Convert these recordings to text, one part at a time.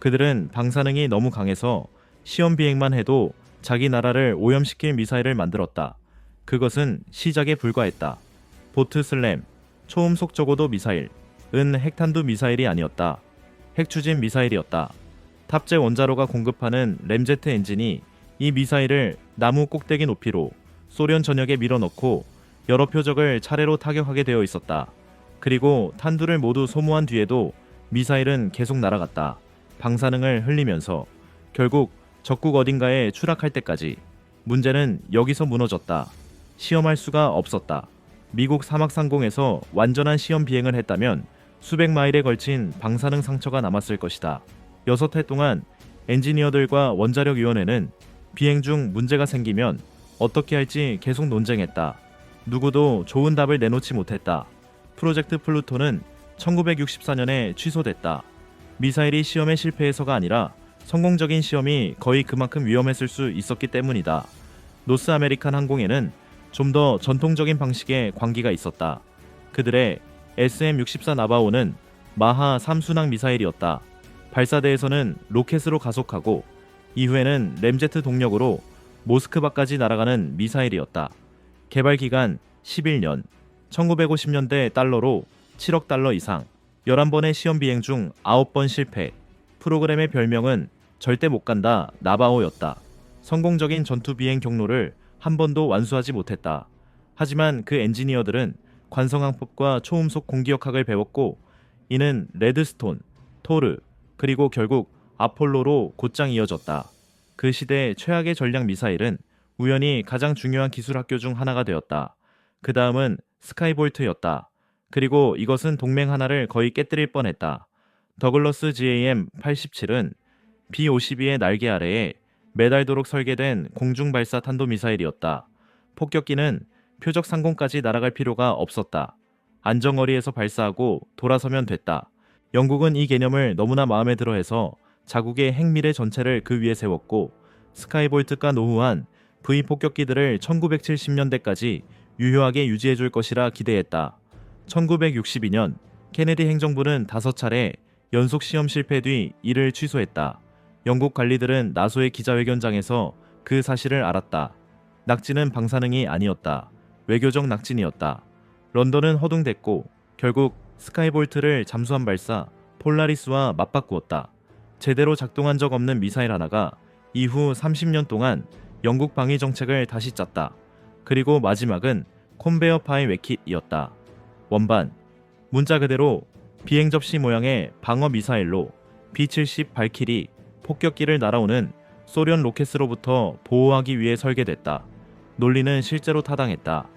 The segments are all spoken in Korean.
그들은 방사능이 너무 강해서 시험 비행만 해도 자기 나라를 오염시킬 미사일을 만들었다. 그것은 시작에 불과했다. 보트 슬램, 초음속 저고도 미사일, 핵탄두 미사일이 아니었다. 핵추진 미사일이었다. 탑재 원자로가 공급하는 램제트 엔진이 이 미사일을 나무 꼭대기 높이로 소련 전역에 밀어넣고 여러 표적을 차례로 타격하게 되어 있었다. 그리고 탄두를 모두 소모한 뒤에도 미사일은 계속 날아갔다. 방사능을 흘리면서 결국 적국 어딘가에 추락할 때까지. 문제는 여기서 무너졌다. 시험할 수가 없었다. 미국 사막 상공에서 완전한 시험 비행을 했다면 수백 마일에 걸친 방사능 상처가 남았을 것이다. 6회 동안 엔지니어들과 원자력위원회는 비행 중 문제가 생기면 어떻게 할지 계속 논쟁했다. 누구도 좋은 답을 내놓지 못했다. 프로젝트 플루토는 1964년에 취소됐다. 미사일이 시험에 실패해서가 아니라 성공적인 시험이 거의 그만큼 위험했을 수 있었기 때문이다. 노스 아메리칸 항공에는 좀 더 전통적인 방식의 광기가 있었다. 그들의 SM-64 나바오는 마하 3순항 미사일이었다. 발사대에서는 로켓으로 가속하고 이후에는 램제트 동력으로 모스크바까지 날아가는 미사일이었다. 개발 기간 11년, 1950년대 달러로 7억 달러 이상, 11번의 시험 비행 중 9번 실패. 프로그램의 별명은 절대 못 간다 나바오였다. 성공적인 전투 비행 경로를 한 번도 완수하지 못했다. 하지만 그 엔지니어들은 관성항법과 초음속 공기역학을 배웠고 이는 레드스톤, 토르, 그리고 결국 아폴로로 곧장 이어졌다. 그 시대의 최악의 전략 미사일은 우연히 가장 중요한 기술 학교 중 하나가 되었다. 그 다음은 스카이볼트였다. 그리고 이것은 동맹 하나를 거의 깨뜨릴 뻔했다. 더글러스 GAM-87은 B-52의 날개 아래에 매달도록 설계된 공중발사 탄도미사일이었다. 폭격기는 표적 상공까지 날아갈 필요가 없었다. 안정거리에서 발사하고 돌아서면 됐다. 영국은 이 개념을 너무나 마음에 들어해서 자국의 핵미래 전체를 그 위에 세웠고 스카이볼트가 노후한 V 폭격기들을 1970년대까지 유효하게 유지해줄 것이라 기대했다. 1962년 케네디 행정부는 5차례 연속 시험 실패 뒤 이를 취소했다. 영국 관리들은 나소의 기자회견장에서 그 사실을 알았다. 낙진은 방사능이 아니었다. 외교적 낙진이었다. 런던은 허둥댔고 결국 스카이볼트를 잠수함 발사 폴라리스와 맞바꾸었다. 제대로 작동한 적 없는 미사일 하나가 이후 30년 동안 영국 방위 정책을 다시 짰다. 그리고 마지막은 콘베어 파이 웨킷이었다. 원반, 문자 그대로 비행 접시 모양의 방어 미사일로 B-70 발키리 폭격기를 날아오는 소련 로켓으로부터 보호하기 위해 설계됐다. 논리는 실제로 타당했다.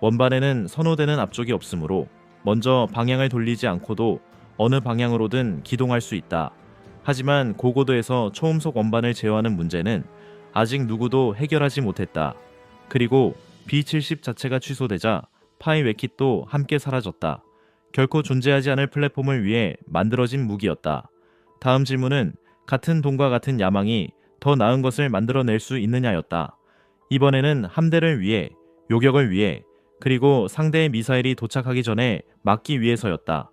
원반에는 선호되는 앞쪽이 없으므로 먼저 방향을 돌리지 않고도 어느 방향으로든 기동할 수 있다. 하지만 고고도에서 초음속 원반을 제어하는 문제는 아직 누구도 해결하지 못했다. 그리고 B-70 자체가 취소되자 파이 웨킷도 함께 사라졌다. 결코 존재하지 않을 플랫폼을 위해 만들어진 무기였다. 다음 질문은 같은 돈과 같은 야망이 더 나은 것을 만들어낼 수 있느냐였다. 이번에는 함대를 위해, 요격을 위해, 그리고 상대의 미사일이 도착하기 전에 막기 위해서였다.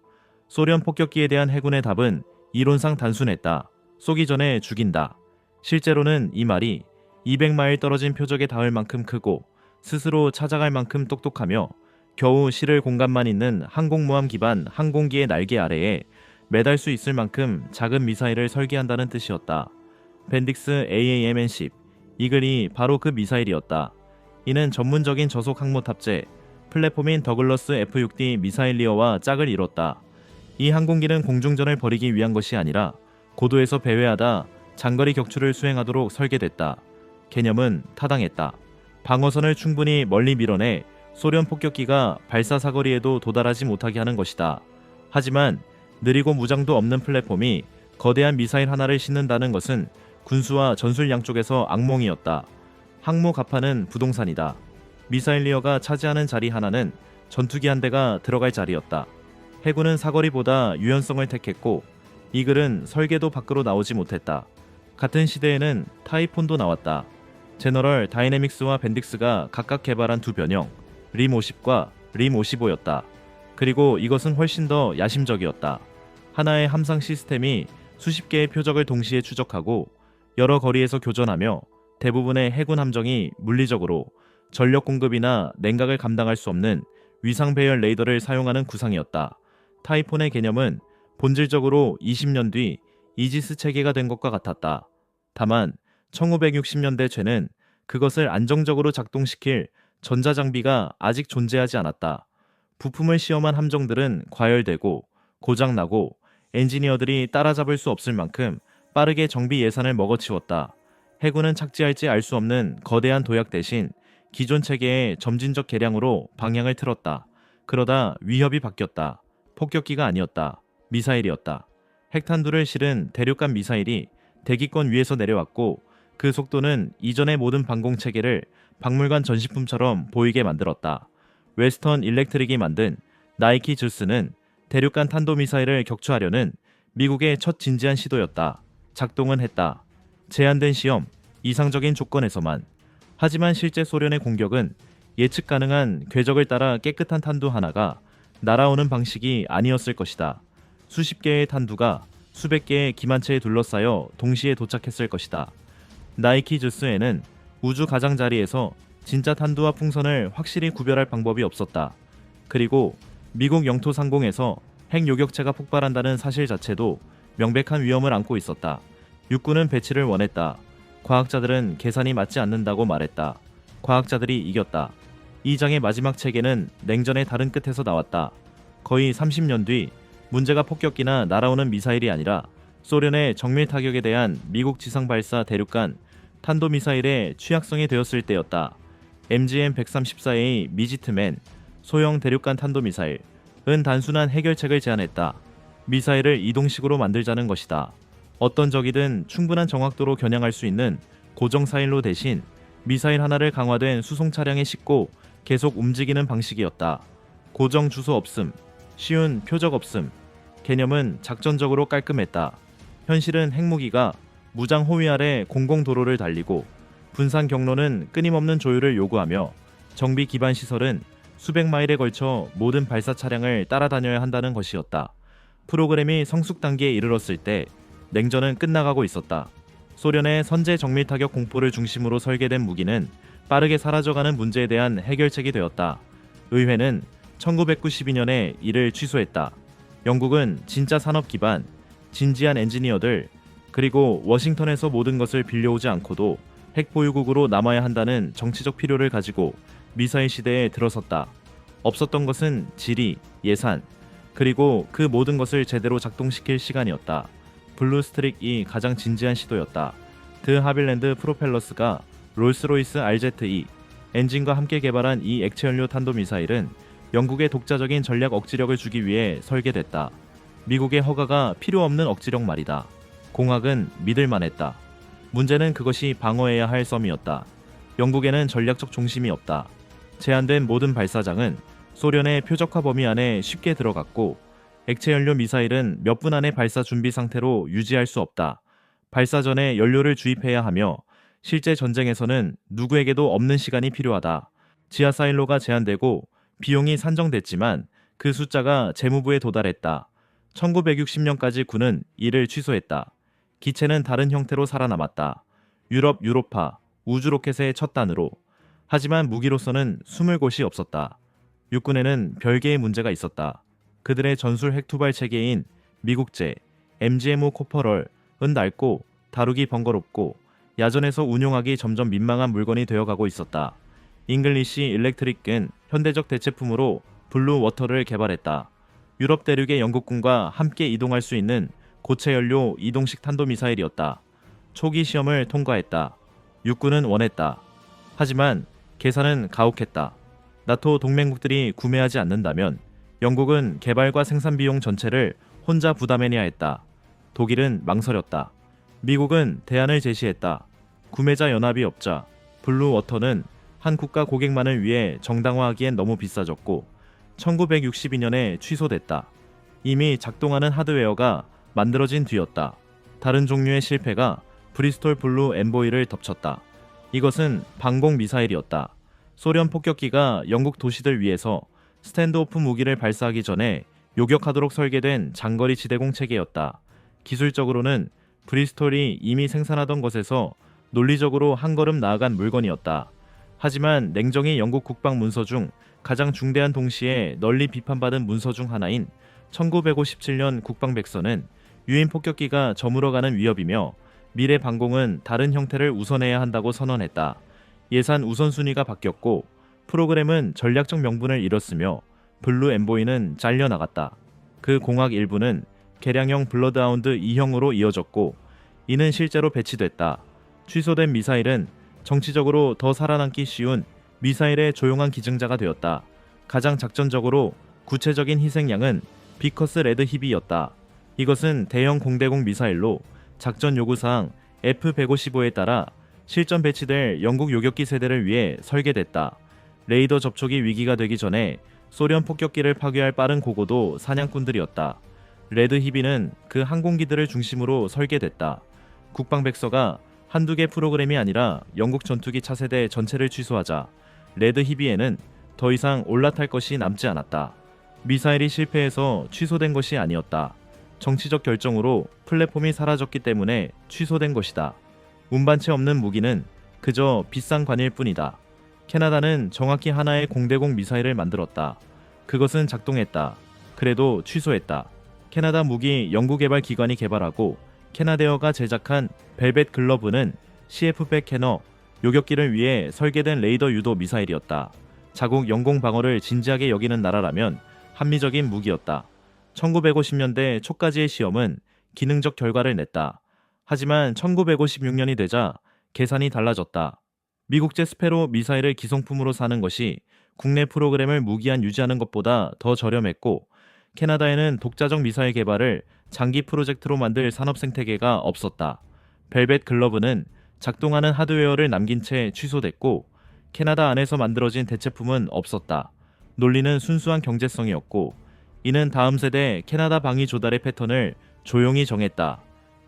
소련 폭격기에 대한 해군의 답은 이론상 단순했다. 쏘기 전에 죽인다. 실제로는 이 말이 200마일 떨어진 표적에 닿을 만큼 크고 스스로 찾아갈 만큼 똑똑하며 겨우 실을 공간만 있는 항공모함 기반 항공기의 날개 아래에 매달 수 있을 만큼 작은 미사일을 설계한다는 뜻이었다. 벤딕스 AAMN-10 이글이 바로 그 미사일이었다. 이는 전문적인 저속 항모 탑재 플랫폼인 더글러스 F-6D 미사일리어와 짝을 이뤘다. 이 항공기는 공중전을 벌이기 위한 것이 아니라 고도에서 배회하다 장거리 격추를 수행하도록 설계됐다. 개념은 타당했다. 방어선을 충분히 멀리 밀어내 소련 폭격기가 발사 사거리에도 도달하지 못하게 하는 것이다. 하지만 느리고 무장도 없는 플랫폼이 거대한 미사일 하나를 싣는다는 것은 군수와 전술 양쪽에서 악몽이었다. 항모 가파는 부동산이다. 미사일리어가 차지하는 자리 하나는 전투기 한 대가 들어갈 자리였다. 해군은 사거리보다 유연성을 택했고 이글은 설계도 밖으로 나오지 못했다. 같은 시대에는 타이폰도 나왔다. 제너럴 다이내믹스와 벤딕스가 각각 개발한 두 변형, 림50과 림55였다. 그리고 이것은 훨씬 더 야심적이었다. 하나의 함상 시스템이 수십 개의 표적을 동시에 추적하고 여러 거리에서 교전하며 대부분의 해군 함정이 물리적으로 전력 공급이나 냉각을 감당할 수 없는 위상 배열 레이더를 사용하는 구상이었다. 타이폰의 개념은 본질적으로 20년 뒤 이지스 체계가 된 것과 같았다. 다만 1960년대 최는 그것을 안정적으로 작동시킬 전자장비가 아직 존재하지 않았다. 부품을 시험한 함정들은 과열되고 고장나고 엔지니어들이 따라잡을 수 없을 만큼 빠르게 정비 예산을 먹어치웠다. 해군은 착지할지 알 수 없는 거대한 도약 대신 기존 체계의 점진적 개량으로 방향을 틀었다. 그러다 위협이 바뀌었다. 폭격기가 아니었다. 미사일이었다. 핵탄두를 실은 대륙간 미사일이 대기권 위에서 내려왔고 그 속도는 이전의 모든 방공 체계를 박물관 전시품처럼 보이게 만들었다. 웨스턴 일렉트릭이 만든 나이키 주스는 대륙간 탄도미사일을 격추하려는 미국의 첫 진지한 시도였다. 작동은 했다. 제한된 시험, 이상적인 조건에서만. 하지만 실제 소련의 공격은 예측 가능한 궤적을 따라 깨끗한 탄두 하나가 날아오는 방식이 아니었을 것이다. 수십 개의 탄두가 수백 개의 기만체에 둘러싸여 동시에 도착했을 것이다. 나이키 주스에는 우주 가장자리에서 진짜 탄두와 풍선을 확실히 구별할 방법이 없었다. 그리고 미국 영토 상공에서 핵 요격체가 폭발한다는 사실 자체도 명백한 위험을 안고 있었다. 육군은 배치를 원했다. 과학자들은 계산이 맞지 않는다고 말했다. 과학자들이 이겼다. 이 장의 마지막 체계는 냉전의 다른 끝에서 나왔다. 거의 30년 뒤 문제가 폭격기나 날아오는 미사일이 아니라 소련의 정밀 타격에 대한 미국 지상 발사 대륙간 탄도미사일의 취약성이 되었을 때였다. MGM-134A 미지트맨 소형 대륙간 탄도미사일은 단순한 해결책을 제안했다. 미사일을 이동식으로 만들자는 것이다. 어떤 적이든 충분한 정확도로 겨냥할 수 있는 고정 사일로 대신 미사일 하나를 강화된 수송 차량에 싣고 계속 움직이는 방식이었다. 고정 주소 없음, 쉬운 표적 없음. 개념은 작전적으로 깔끔했다. 현실은 핵무기가 무장 호위 아래 공공도로를 달리고 분산 경로는 끊임없는 조율을 요구하며 정비 기반 시설은 수백 마일에 걸쳐 모든 발사 차량을 따라다녀야 한다는 것이었다. 프로그램이 성숙 단계에 이르렀을 때 냉전은 끝나가고 있었다. 소련의 선제 정밀 타격 공포를 중심으로 설계된 무기는 빠르게 사라져가는 문제에 대한 해결책이 되었다. 의회는 1992년에 이를 취소했다. 영국은 진짜 산업 기반, 진지한 엔지니어들, 그리고 워싱턴에서 모든 것을 빌려오지 않고도 핵 보유국으로 남아야 한다는 정치적 필요를 가지고 미사일 시대에 들어섰다. 없었던 것은 지리, 예산, 그리고 그 모든 것을 제대로 작동시킬 시간이었다. 블루스트릭이 가장 진지한 시도였다. 드 하빌랜드 프로펠러스가 롤스로이스 RZ-2 엔진과 함께 개발한 이 액체연료 탄도미사일은 영국의 독자적인 전략 억지력을 주기 위해 설계됐다. 미국의 허가가 필요 없는 억지력 말이다. 공학은 믿을만했다. 문제는 그것이 방어해야 할 섬이었다. 영국에는 전략적 중심이 없다. 제한된 모든 발사장은 소련의 표적화 범위 안에 쉽게 들어갔고 액체연료 미사일은 몇 분 안에 발사 준비 상태로 유지할 수 없다. 발사 전에 연료를 주입해야 하며 실제 전쟁에서는 누구에게도 없는 시간이 필요하다. 지하 사일로가 제한되고 비용이 산정됐지만 그 숫자가 재무부에 도달했다. 1960년까지 군은 이를 취소했다. 기체는 다른 형태로 살아남았다. 유로파, 우주로켓의 첫 단으로. 하지만 무기로서는 숨을 곳이 없었다. 육군에는 별개의 문제가 있었다. 그들의 전술 핵투발 체계인 미국제 MGM-5 코퍼럴은 낡고 다루기 번거롭고 야전에서 운용하기 점점 민망한 물건이 되어가고 있었다. 잉글리시 일렉트릭은 현대적 대체품으로 블루 워터를 개발했다. 유럽 대륙의 영국군과 함께 이동할 수 있는 고체 연료 이동식 탄도미사일이었다. 초기 시험을 통과했다. 육군은 원했다. 하지만 계산은 가혹했다. 나토 동맹국들이 구매하지 않는다면 영국은 개발과 생산 비용 전체를 혼자 부담해내야 했다. 독일은 망설였다. 미국은 대안을 제시했다. 구매자 연합이 없자 블루 워터는 한 국가 고객만을 위해 정당화하기엔 너무 비싸졌고 1962년에 취소됐다. 이미 작동하는 하드웨어가 만들어진 뒤였다. 다른 종류의 실패가 브리스톨 블루 엠보이를 덮쳤다. 이것은 방공 미사일이었다. 소련 폭격기가 영국 도시들 위에서 스탠드오프 무기를 발사하기 전에 요격하도록 설계된 장거리 지대공 체계였다. 기술적으로는 브리스톨이 이미 생산하던 것에서 논리적으로 한 걸음 나아간 물건이었다. 하지만 냉정히 영국 국방 문서 중 가장 중대한 동시에 널리 비판받은 문서 중 하나인 1957년 국방백서는 유인 폭격기가 저물어가는 위협이며 미래 방공은 다른 형태를 우선해야 한다고 선언했다. 예산 우선순위가 바뀌었고 프로그램은 전략적 명분을 잃었으며 블루 엠보이는 잘려나갔다. 그 공학 일부는 개량형 블러드하운드 2형으로 이어졌고 이는 실제로 배치됐다. 취소된 미사일은 정치적으로 더 살아남기 쉬운 미사일의 조용한 기증자가 되었다. 가장 작전적으로 구체적인 희생양은 비커스 레드 히비였다. 이것은 대형 공대공 미사일로 작전 요구사항 F-155에 따라 실전 배치될 영국 요격기 세대를 위해 설계됐다. 레이더 접촉이 위기가 되기 전에 소련 폭격기를 파괴할 빠른 고고도 사냥꾼들이었다. 레드 히비는 그 항공기들을 중심으로 설계됐다. 국방백서가 한두 개 프로그램이 아니라 영국 전투기 차세대 전체를 취소하자 레드 히비에는 더 이상 올라탈 것이 남지 않았다. 미사일이 실패해서 취소된 것이 아니었다. 정치적 결정으로 플랫폼이 사라졌기 때문에 취소된 것이다. 운반체 없는 무기는 그저 비싼 관일 뿐이다. 캐나다는 정확히 하나의 공대공 미사일을 만들었다. 그것은 작동했다. 그래도 취소했다. 캐나다 무기 연구개발 기관이 개발하고 캐나데어가 제작한 벨벳 글러브는 CF-100 캐너 요격기를 위해 설계된 레이더 유도 미사일이었다. 자국 영공 방어를 진지하게 여기는 나라라면 합리적인 무기였다. 1950년대 초까지의 시험은 기능적 결과를 냈다. 하지만 1956년이 되자 계산이 달라졌다. 미국제 스페로 미사일을 기성품으로 사는 것이 국내 프로그램을 무기한 유지하는 것보다 더 저렴했고 캐나다에는 독자적 미사일 개발을 장기 프로젝트로 만들 산업 생태계가 없었다. 벨벳 글러브는 작동하는 하드웨어를 남긴 채 취소됐고 캐나다 안에서 만들어진 대체품은 없었다. 논리는 순수한 경제성이었고 이는 다음 세대 캐나다 방위 조달의 패턴을 조용히 정했다.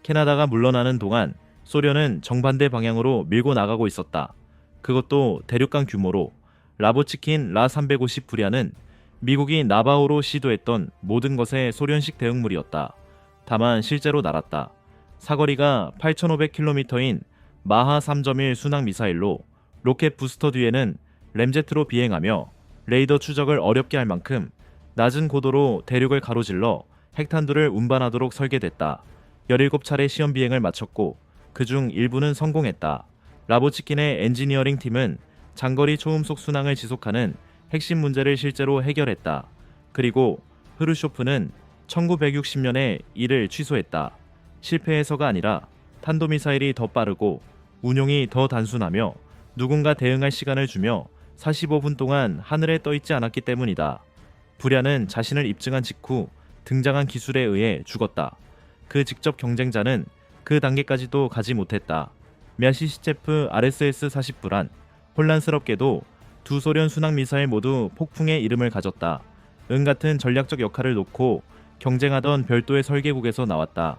캐나다가 물러나는 동안 소련은 정반대 방향으로 밀고 나가고 있었다. 그것도 대륙간 규모로. 라보치킨 라350 브랴는 미국이 나바오로 시도했던 모든 것의 소련식 대응물이었다. 다만 실제로 날았다. 사거리가 8,500km인 마하 3.1 순항 미사일로 로켓 부스터 뒤에는 램제트로 비행하며 레이더 추적을 어렵게 할 만큼 낮은 고도로 대륙을 가로질러 핵탄두를 운반하도록 설계됐다. 17차례 시험 비행을 마쳤고 그중 일부는 성공했다. 라보치킨의 엔지니어링 팀은 장거리 초음속 순항을 지속하는 핵심 문제를 실제로 해결했다. 그리고 흐르쇼프는 1960년에 이를 취소했다. 실패해서가 아니라 탄도미사일이 더 빠르고 운용이 더 단순하며 누군가 대응할 시간을 주며 45분 동안 하늘에 떠있지 않았기 때문이다. 브랴는 자신을 입증한 직후 등장한 기술에 의해 죽었다. 그 직접 경쟁자는 그 단계까지도 가지 못했다. мя시시체프 RSS-40브란 혼란스럽게도 두 소련 순항미사일 모두 폭풍의 이름을 가졌다. 은같은 전략적 역할을 놓고 경쟁하던 별도의 설계국에서 나왔다.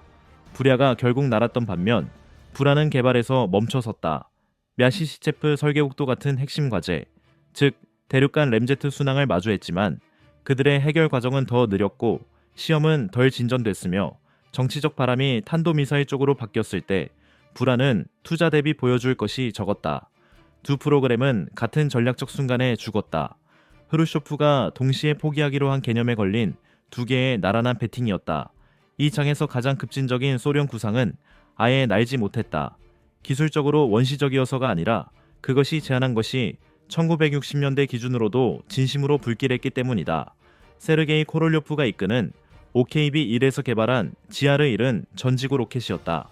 브랴가 결국 날았던 반면 브라는 개발에서 멈춰섰다. мя시시체프 설계국도 같은 핵심 과제, 즉 대륙간 램제트 순항을 마주했지만 그들의 해결 과정은 더 느렸고 시험은 덜 진전됐으며 정치적 바람이 탄도미사일 쪽으로 바뀌었을 때 브라는 투자 대비 보여줄 것이 적었다. 두 프로그램은 같은 전략적 순간에 죽었다. 흐루쇼프가 동시에 포기하기로 한 개념에 걸린 두 개의 나란한 배팅이었다. 이 장에서 가장 급진적인 소련 구상은 아예 날지 못했다. 기술적으로 원시적이어서가 아니라 그것이 제안한 것이 1960년대 기준으로도 진심으로 불길했기 때문이다. 세르게이 코롤료프가 이끄는 OKB-1에서 개발한 GR-1은 전지구 로켓이었다.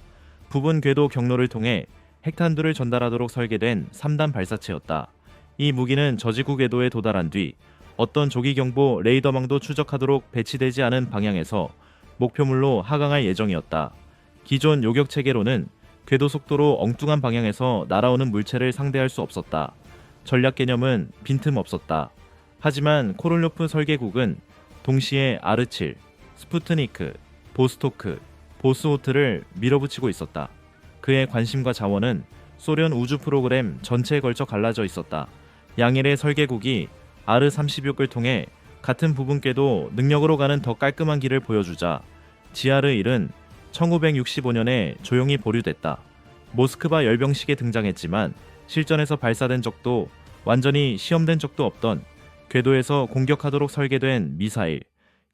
부분 궤도 경로를 통해 핵탄두를 전달하도록 설계된 3단 발사체였다. 이 무기는 저지구 궤도에 도달한 뒤 어떤 조기경보 레이더망도 추적하도록 배치되지 않은 방향에서 목표물로 하강할 예정이었다. 기존 요격 체계로는 궤도 속도로 엉뚱한 방향에서 날아오는 물체를 상대할 수 없었다. 전략 개념은 빈틈없었다. 하지만 코롤료프 설계국은 동시에 R7, 스푸트니크, 보스토크, 보스호트를 밀어붙이고 있었다. 그의 관심과 자원은 소련 우주 프로그램 전체에 걸쳐 갈라져 있었다. 양일의 설계국이 R-36을 통해 같은 부분께도 능력으로 가는 더 깔끔한 길을 보여주자 GR-1은 1965년에 조용히 보류됐다. 모스크바 열병식에 등장했지만 실전에서 발사된 적도 완전히 시험된 적도 없던 궤도에서 공격하도록 설계된 미사일,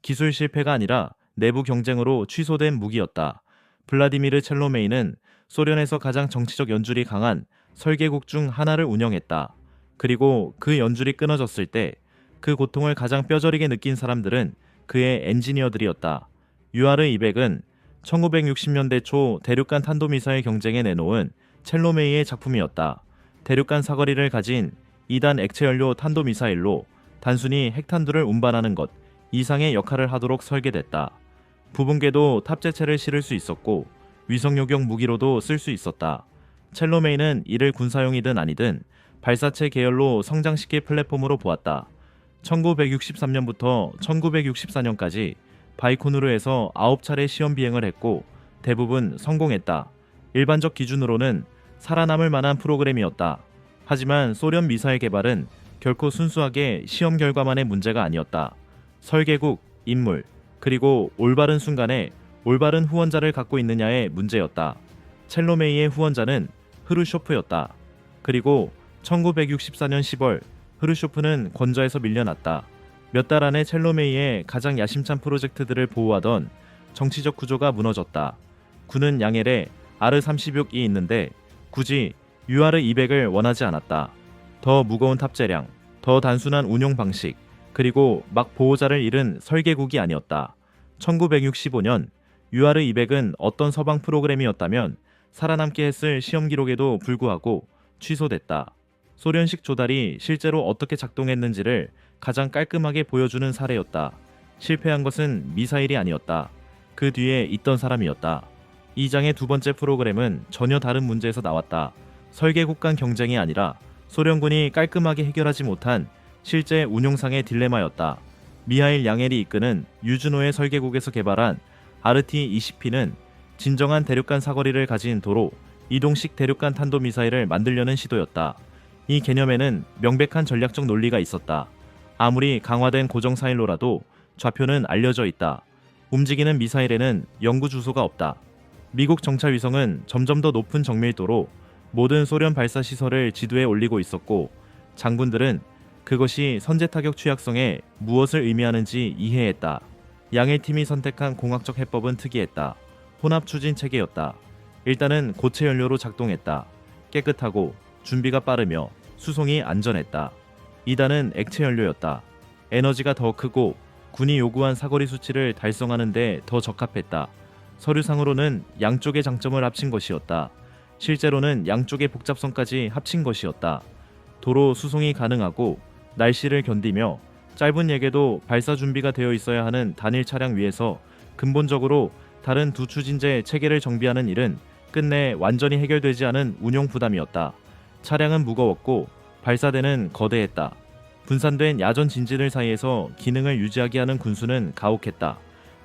기술 실패가 아니라 내부 경쟁으로 취소된 무기였다. 블라디미르 첼로메이는 소련에서 가장 정치적 연줄이 강한 설계국 중 하나를 운영했다. 그리고 그 연줄이 끊어졌을 때 그 고통을 가장 뼈저리게 느낀 사람들은 그의 엔지니어들이었다. UR-200은 1960년대 초 대륙간 탄도미사일 경쟁에 내놓은 첼로메이의 작품이었다. 대륙간 사거리를 가진 2단 액체연료 탄도미사일로 단순히 핵탄두를 운반하는 것 이상의 역할을 하도록 설계됐다. 부분궤도 탑재체를 실을 수 있었고 위성요격 무기로도 쓸 수 있었다. 첼로메이는 이를 군사용이든 아니든 발사체 계열로 성장시킬 플랫폼으로 보았다. 1963년부터 1964년까지 바이코누르에서 9차례 시험 비행을 했고 대부분 성공했다. 일반적 기준으로는 살아남을 만한 프로그램이었다. 하지만 소련 미사일 개발은 결코 순수하게 시험 결과만의 문제가 아니었다. 설계국, 인물, 그리고 올바른 순간에 올바른 후원자를 갖고 있느냐의 문제였다. 첼로메이의 후원자는 흐루쇼프였다. 그리고 1964년 10월 흐루쇼프는 권좌에서 밀려났다. 몇 달 안에 첼로메이의 가장 야심찬 프로젝트들을 보호하던 정치적 구조가 무너졌다. 군은 양헬에 R-36이 있는데 굳이 UR-200을 원하지 않았다. 더 무거운 탑재량, 더 단순한 운용 방식, 그리고 막 보호자를 잃은 설계국이 아니었다. 1965년 UR-200은 어떤 서방 프로그램이었다면 살아남게 했을 시험 기록에도 불구하고 취소됐다. 소련식 조달이 실제로 어떻게 작동했는지를 가장 깔끔하게 보여주는 사례였다. 실패한 것은 미사일이 아니었다. 그 뒤에 있던 사람이었다. 이 장의 두 번째 프로그램은 전혀 다른 문제에서 나왔다. 설계국 간 경쟁이 아니라 소련군이 깔끔하게 해결하지 못한 실제 운용상의 딜레마였다. 미하일 양헬이 이끄는 유즈노의 설계국에서 개발한 RT-20P는 진정한 대륙간 사거리를 가진 도로 이동식 대륙간 탄도미사일을 만들려는 시도였다. 이 개념에는 명백한 전략적 논리가 있었다. 아무리 강화된 고정사일로라도 좌표는 알려져 있다. 움직이는 미사일에는 연구 주소가 없다. 미국 정찰위성은 점점 더 높은 정밀도로 모든 소련 발사 시설을 지도에 올리고 있었고 장군들은 그것이 선제 타격 취약성에 무엇을 의미하는지 이해했다. 양헬 팀이 선택한 공학적 해법은 특이했다. 혼합 추진 체계였다. 일단은 고체 연료로 작동했다. 깨끗하고 준비가 빠르며 수송이 안전했다. 2단은 액체 연료였다. 에너지가 더 크고 군이 요구한 사거리 수치를 달성하는 데 더 적합했다. 서류상으로는 양쪽의 장점을 합친 것이었다. 실제로는 양쪽의 복잡성까지 합친 것이었다. 도로 수송이 가능하고 날씨를 견디며 짧은 예계도 발사 준비가 되어 있어야 하는 단일 차량 위에서 근본적으로 다른 두 추진제 체계를 정비하는 일은 끝내 완전히 해결되지 않은 운용 부담이었다. 차량은 무거웠고 발사대는 거대했다. 분산된 야전 진지들 사이에서 기능을 유지하게 하는 군수는 가혹했다.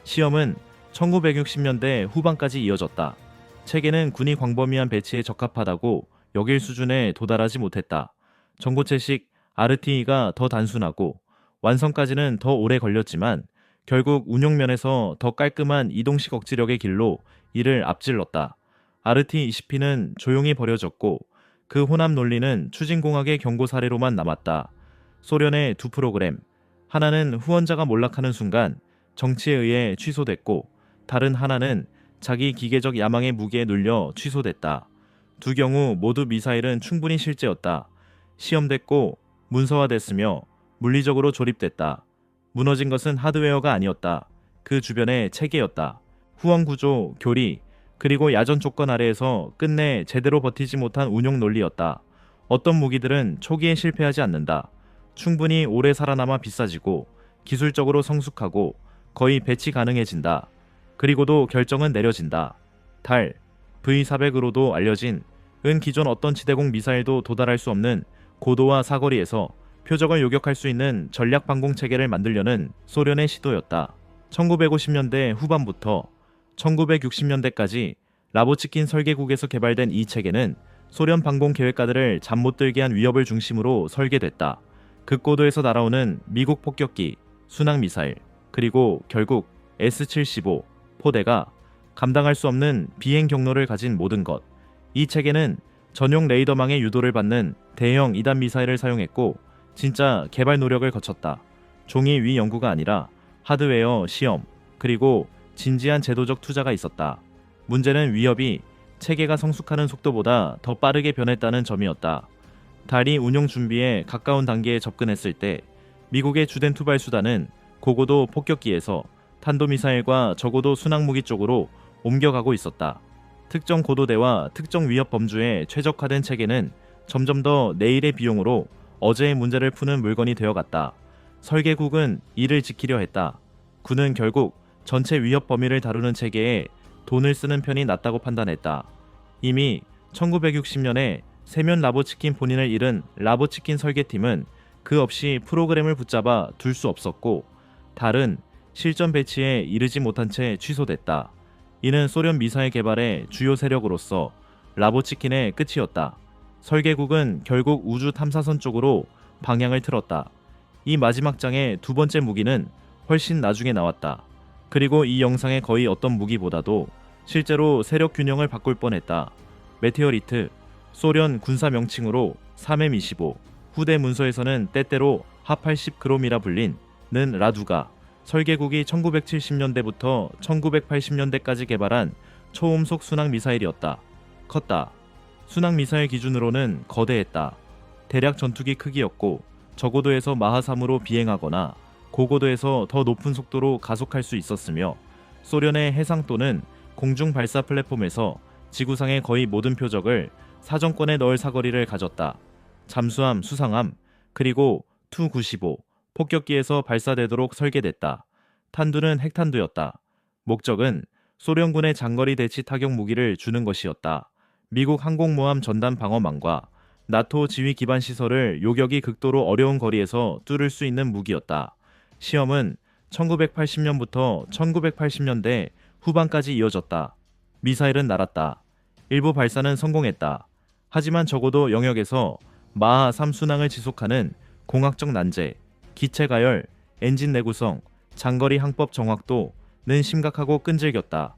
시험은 1960년대 후반까지 이어졌다. 체계는 군이 광범위한 배치에 적합하다고 여길 수준에 도달하지 못했다. 전고체식 RTE가 더 단순하고 완성까지는 더 오래 걸렸지만 결국 운용면에서 더 깔끔한 이동식 억지력의 길로 이를 앞질렀다. RT-20P는 조용히 버려졌고 그 혼합 논리는 추진공학의 경고 사례로만 남았다. 소련의 두 프로그램, 하나는 후원자가 몰락하는 순간 정치에 의해 취소됐고 다른 하나는 자기 기계적 야망의 무게에 눌려 취소됐다. 두 경우 모두 미사일은 충분히 실제였다. 시험됐고 문서화됐으며 물리적으로 조립됐다. 무너진 것은 하드웨어가 아니었다. 그 주변의 체계였다. 후원 구조, 교리, 그리고 야전 조건 아래에서 끝내 제대로 버티지 못한 운용 논리였다. 어떤 무기들은 초기에 실패하지 않는다. 충분히 오래 살아남아 비싸지고 기술적으로 성숙하고 거의 배치 가능해진다. 그리고도 결정은 내려진다. 달, V400으로도 알려진 기존 어떤 지대공 미사일도 도달할 수 없는 고도와 사거리에서 표적을 요격할 수 있는 전략 방공 체계를 만들려는 소련의 시도였다. 1950년대 후반부터 1960년대까지 라보치킨 설계국에서 개발된 이 체계는 소련 방공 계획가들을 잠 못 들게 한 위협을 중심으로 설계됐다. 극고도에서 날아오는 미국 폭격기, 순항미사일, 그리고 결국 S-715 포대가 감당할 수 없는 비행 경로를 가진 모든 것. 이 체계는 전용 레이더망의 유도를 받는 대형 2단 미사일을 사용했고 진짜 개발 노력을 거쳤다. 종이 위 연구가 아니라 하드웨어, 시험, 그리고 진지한 제도적 투자가 있었다. 문제는 위협이 체계가 성숙하는 속도보다 더 빠르게 변했다는 점이었다. 달이 운용 준비에 가까운 단계에 접근했을 때 미국의 주된 투발 수단은 고고도 폭격기에서 탄도미사일과 저고도 순항무기 쪽으로 옮겨가고 있었다. 특정 고도대와 특정 위협 범주에 최적화된 체계는 점점 더 내일의 비용으로 어제의 문제를 푸는 물건이 되어갔다. 설계국은 이를 지키려 했다. 군은 결국 전체 위협 범위를 다루는 체계에 돈을 쓰는 편이 낫다고 판단했다. 이미 1960년에 세면 라보치킨 본인을 잃은 라보치킨 설계팀은 그 없이 프로그램을 붙잡아 둘 수 없었고 달은 실전 배치에 이르지 못한 채 취소됐다. 이는 소련 미사일 개발의 주요 세력으로서 라보치킨의 끝이었다. 설계국은 결국 우주 탐사선 쪽으로 방향을 틀었다. 이 마지막 장의 두 번째 무기는 훨씬 나중에 나왔다. 그리고 이 영상의 거의 어떤 무기보다도 실제로 세력 균형을 바꿀 뻔했다. 메테오리트, 소련 군사 명칭으로 3M25, 후대 문서에서는 때때로 하80 그롬이라 불린 는 라두가, 설계국이 1970년대부터 1980년대까지 개발한 초음속 순항 미사일이었다. 컸다. 순항 미사일 기준으로는 거대했다. 대략 전투기 크기였고 저고도에서 마하 3으로 비행하거나 고고도에서 더 높은 속도로 가속할 수 있었으며 소련의 해상 또는 공중 발사 플랫폼에서 지구상의 거의 모든 표적을 사정권에 넣을 사거리를 가졌다. 잠수함, 수상함, 그리고 투-95 폭격기에서 발사되도록 설계됐다. 탄두는 핵탄두였다. 목적은 소련군의 장거리 대치 타격 무기를 주는 것이었다. 미국 항공모함 전단 방어망과 나토 지휘 기반 시설을 요격이 극도로 어려운 거리에서 뚫을 수 있는 무기였다. 시험은 1980년부터 1980년대 후반까지 이어졌다. 미사일은 날았다. 일부 발사는 성공했다. 하지만 적어도 영역에서 마하 3 순항을 지속하는 공학적 난제, 기체 가열, 엔진 내구성, 장거리 항법 정확도는 심각하고 끈질겼다.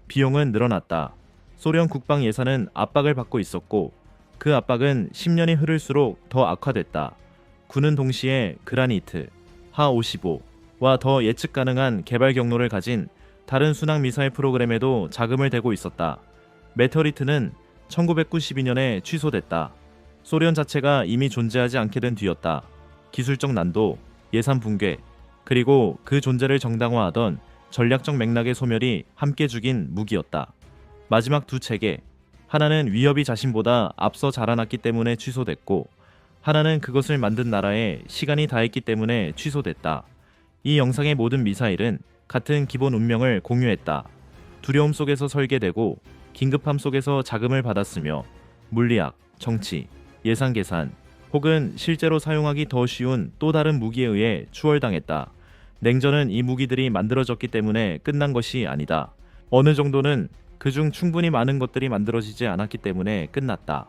비용은 늘어났다. 소련 국방 예산은 압박을 받고 있었고 그 압박은 10년이 흐를수록 더 악화됐다. 군은 동시에 그라니트, 하55와 더 예측 가능한 개발 경로를 가진 다른 순항 미사일 프로그램에도 자금을 대고 있었다. 메테오리트는 1992년에 취소됐다. 소련 자체가 이미 존재하지 않게 된 뒤였다. 기술적 난도, 예산 붕괴, 그리고 그 존재를 정당화하던 전략적 맥락의 소멸이 함께 죽인 무기였다. 마지막 두 체계, 하나는 위협이 자신보다 앞서 자라났기 때문에 취소됐고 하나는 그것을 만든 나라에 시간이 다했기 때문에 취소됐다. 이 영상의 모든 미사일은 같은 기본 운명을 공유했다. 두려움 속에서 설계되고 긴급함 속에서 자금을 받았으며 물리학, 정치, 예산 계산 혹은 실제로 사용하기 더 쉬운 또 다른 무기에 의해 추월당했다. 냉전은 이 무기들이 만들어졌기 때문에 끝난 것이 아니다. 어느 정도는 그중 충분히 많은 것들이 만들어지지 않았기 때문에 끝났다.